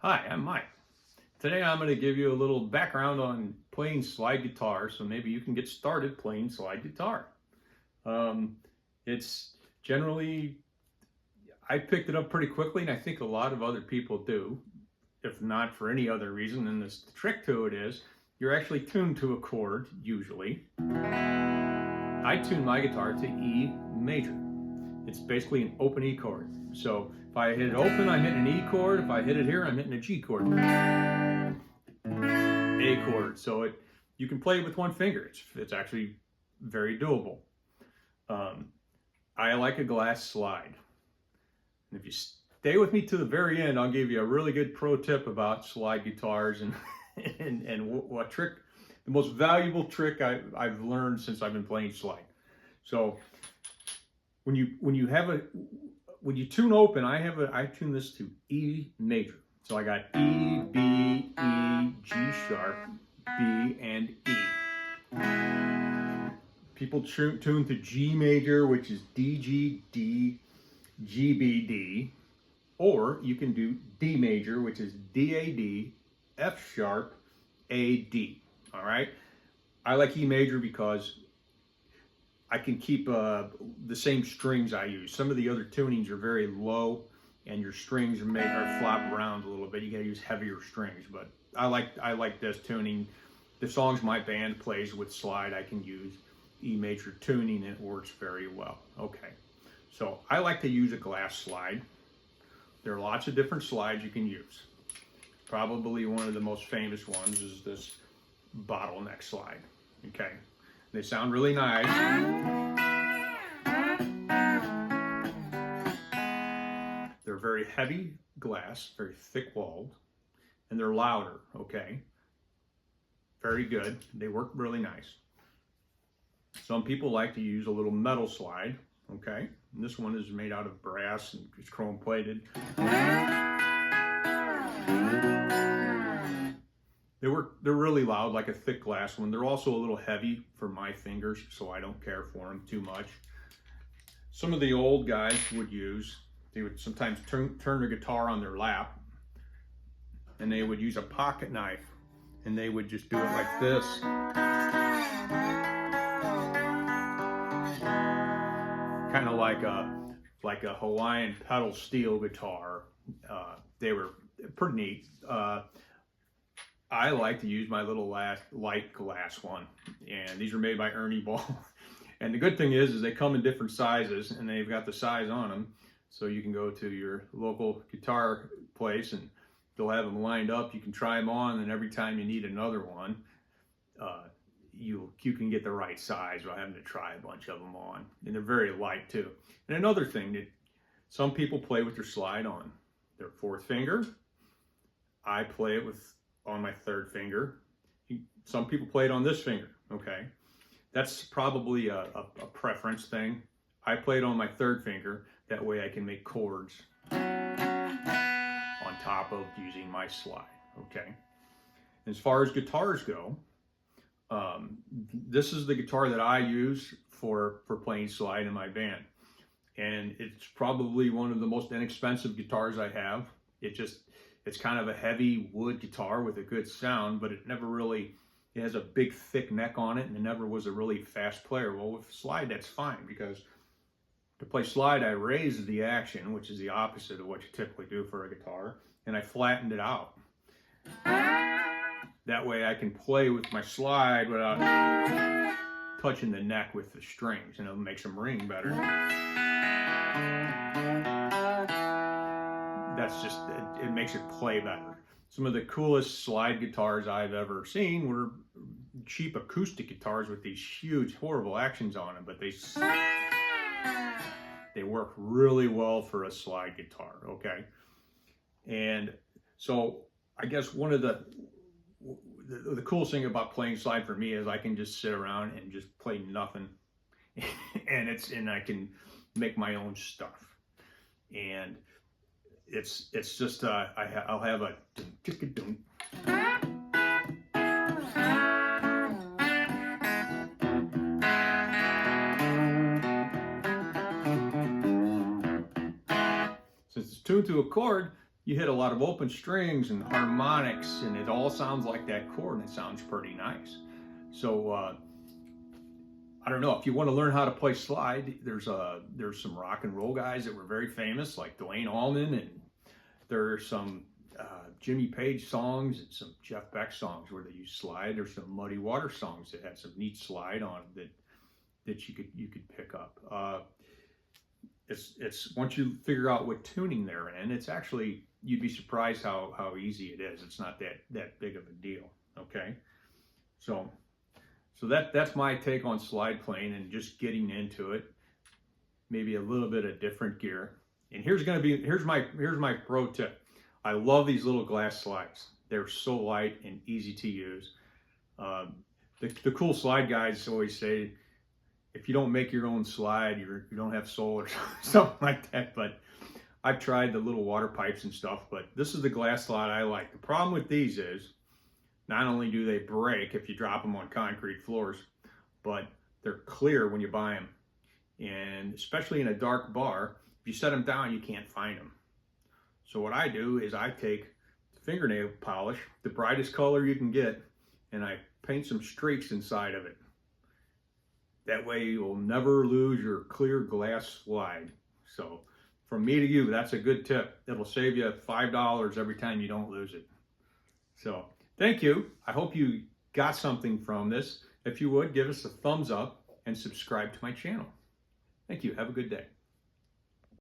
Hi, I'm Mike. Today I'm going to give you a little background on playing slide guitar so maybe you can get started playing slide guitar. It's generally, I picked it up pretty quickly and I think a lot of other people do, if not for any other reason. And the trick to it is you're actually tuned to a chord usually. I tune my guitar to E major. It's basically an open E chord. So if I hit it open, I'm hitting an E chord. If I hit it here, I'm hitting a G chord. A chord. So you can play it with one finger. It's actually very doable. I like a glass slide. And if you stay with me to the very end, I'll give you a really good pro tip about slide guitars and what trick, the most valuable trick I've learned since I've been playing slide. So when you tune open, I tune this to E major. So I got E, B, E, G sharp, B, and E. People tune to G major, which is D, G, D, G, B, D. Or you can do D major, which is D, A, D, F sharp, A, D. All right? I like E major because I can keep the same strings I use. Some of the other tunings are very low and your strings are flop around a little bit. You gotta use heavier strings, but I like this tuning. The songs my band plays with slide, I can use E major tuning and it works very well. Okay, so I like to use a glass slide. There are lots of different slides you can use. Probably one of the most famous ones is this bottleneck slide, okay? They sound really nice. They're very heavy glass, very thick walled, and they're louder, okay? Very good. They work really nice. Some people like to use a little metal slide, okay? And this one is made out of brass and it's chrome plated. They're really loud, like a thick glass one. They're also a little heavy for my fingers, so I don't care for them too much. Some of the old guys they would sometimes turn their guitar on their lap, and they would use a pocket knife, and they would just do it like this. Kind of like a Hawaiian pedal steel guitar. They were pretty neat. I like to use my little light glass one, and these are made by Ernie Ball. And the good thing is they come in different sizes, and they've got the size on them, so you can go to your local guitar place, and they'll have them lined up. You can try them on, and every time you need another one, you can get the right size without having to try a bunch of them on. And they're very light too. And another thing that some people play with their slide on their fourth finger. I play it on my third finger. Some people play it on this finger, okay? That's probably a preference thing. I play it on my third finger. That way I can make chords on top of using my slide, okay? As far as guitars go, this is the guitar that I use for playing slide in my band. And it's probably one of the most inexpensive guitars I have. It's kind of a heavy wood guitar with a good sound, but it has a big thick neck on it, and it never was a really fast player. Well, with slide, that's fine, because to play slide, I raised the action, which is the opposite of what you typically do for a guitar, and I flattened it out. That way I can play with my slide without touching the neck with the strings, and it makes them ring better. It makes it play better. Some of the coolest slide guitars I've ever seen were cheap acoustic guitars with these huge, horrible actions on them, but they work really well for a slide guitar, okay? And so I guess one of the coolest thing about playing slide for me is I can just sit around and just play nothing, and I can make my own stuff. And it's just I'll have a dum. Since it's tuned to a chord, you hit a lot of open strings and harmonics, and it all sounds like that chord, and it sounds pretty nice. So I don't know if you want to learn how to play slide. There's some rock and roll guys that were very famous, like Duane Allman, and there are some Jimmy Page songs and some Jeff Beck songs where they use slide. There's some Muddy Water songs that had some neat slide on that you could pick up. It's once you figure out what tuning they're in, it's actually, you'd be surprised how easy it is. It's not that big of a deal. Okay, so that's my take on slide playing and just getting into it. Maybe a little bit of different gear. And here's my pro tip. I love these little glass slides. They're so light and easy to use. The cool slide guys always say, if you don't make your own slide, you don't have soul or something like that. But I've tried the little water pipes and stuff, but this is the glass slide I like. The problem with these is, not only do they break if you drop them on concrete floors, but they're clear when you buy them. And especially in a dark bar, if you set them down, you can't find them. So what I do is I take fingernail polish, the brightest color you can get, and I paint some streaks inside of it. That way you'll never lose your clear glass slide. So from me to you, that's a good tip. It'll save you $5 every time you don't lose it. So thank you. I hope you got something from this. If you would, give us a thumbs up and subscribe to my channel. Thank you. Have a good day.